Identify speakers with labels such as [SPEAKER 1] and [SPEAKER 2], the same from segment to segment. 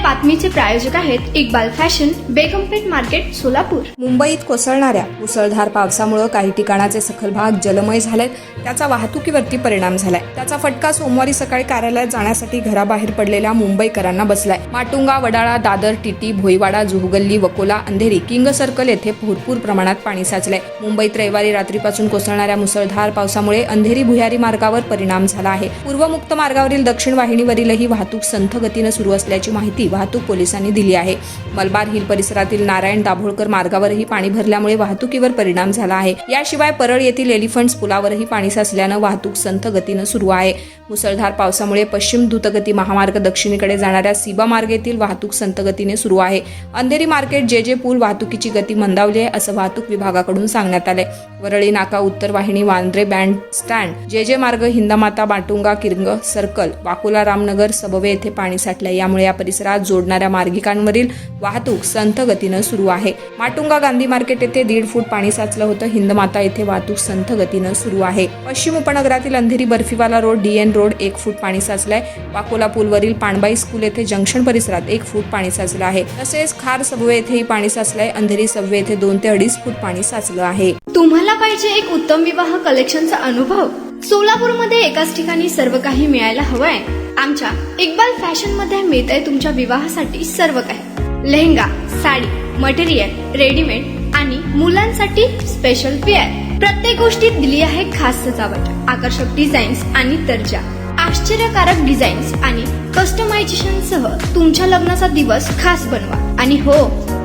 [SPEAKER 1] बातमीचे प्रायोजक आहेत Iqbal fashion, बेगमपेठ market, Solapur.
[SPEAKER 2] मुंबईत कोसळणाऱ्या मुसळधार पावसामुळे काही ठिकाणाचे सखल भाग जलमय झालेत। त्याचा वाहतुकीवरती परिणाम झालाय। त्याचा फटका सोमवारी सकाळी कार्यालयात जाण्यासाठी घराबाहेर पडलेल्या मुंबईकरांना बसलाय। माटुंगा, वडाळा, दादर, टीटी, भोईवाडा, जुहगल्ली, वकोला, अंधेरी, किंग सर्कल येथे भरपूर प्रमाणात पाणी साचलंय। मुंबईत रविवारी रात्रीपासून कोसळणाऱ्या मुसळधार पावसामुळे अंधेरी भुयारी मार्गावर परिणाम झाला आहे। पूर्वमुक्त मार्गावरील दक्षिण वाहिनीवरीलही वाहतूक संथ गतीने सुरू असल्याची माहिती वाहतूक पोलिसांनी दिली आहे। मलबार हिल परिसरातील नारायण दाभोळकर मार्गावरही पाणी भरल्यामुळे वाहतुकीवर परिणाम झाला आहे। याशिवाय परळ येथील एलिफंट्स पुलावरही पाणी साचल्याने वाहतूक संथ गतीने सुरू आहे। मुसळधार पावसामुळे पश्चिम द्रुतगती महामार्ग दक्षिणेकडे जाणाऱ्या सीबा मार्ग येथील वाहतूक संथ गतीने सुरू आहे। अंधेरी मार्केट जे पूल वाहतुकीची गती मंदावली आहे असं वाहतूक विभागाकडून सांगण्यात आले। वरळी नाका, उत्तर वाहिनी, वांद्रे बँड स्टँड, जे मार्ग, Hindmata, Matunga, king circle, Vakola, Ramnagar, Subway येथे पाणी साठले। यामुळे या परिसरात जोडणाऱ्या मार्गिकांवरील वाहतूक संथ गतीने सुरू आहे। माटुंगा गांधी मार्केट येथे 1.5 फूट पाणी साचलं होतं। हिंदमाता येथे वाहतूक संथ गतीने सुरू आहे। पश्चिम उपनगरातील Andheri Barfiwala road, DN road 1 फूट पाणी साचलंय। वाकोला पूलवरील पाणबाई स्कूल येथे जंक्शन परिसरात 1 फूट पाणी साचलं आहे। तसेच खार सबवे येथेही पाणी साचलंय। अंधेरी सबवे येथे 2 ते 2.5 फूट पाणी साचलं आहे।
[SPEAKER 1] तुम्हाला पाहिजे एक उत्तम विवाह कलेक्शनचा अनुभव? सोलापूरमध्ये एकाच ठिकाणी सर्व काही मिळायला हवंय? आमच्या इक्बाल फॅशन मध्ये मिळतंय तुमच्या विवाहासाठी सर्व काही। लेहंगा, साडी, मटेरियल, रेडीमेड आणि मुलांसाठी स्पेशल वेअर। प्रत्येक गोष्टीत दिली आहे खास सजावट, आकर्षक डिझाईन्स आणि दर्जा, आश्चर्यकारक डिझाईन्स आणि कस्टमायझेशन सह तुमच्या लग्नाचा दिवस खास बनवा। आणि हो,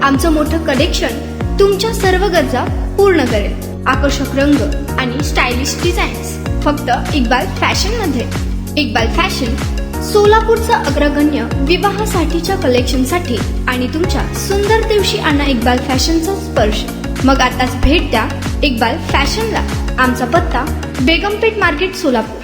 [SPEAKER 1] आमचं मोठं कलेक्शन तुमच्या सर्व गरजा पूर्ण करेल। आकर्षक रंग आणि स्टायलिश डिझाईन्स फक्त इक्बाल फॅशन मध्ये। इक्बाल फॅशन सोलापूरचा अग्रगण्य विवाहासाठीच्या कलेक्शनसाठी आणि तुमच्या सुंदर दिवशी आणा इक्बाल फॅशनचा स्पर्श। मग आताच भेट द्या इक्बाल फॅशनला। आमचा पत्ता बेगमपेठ मार्केट, सोलापूर।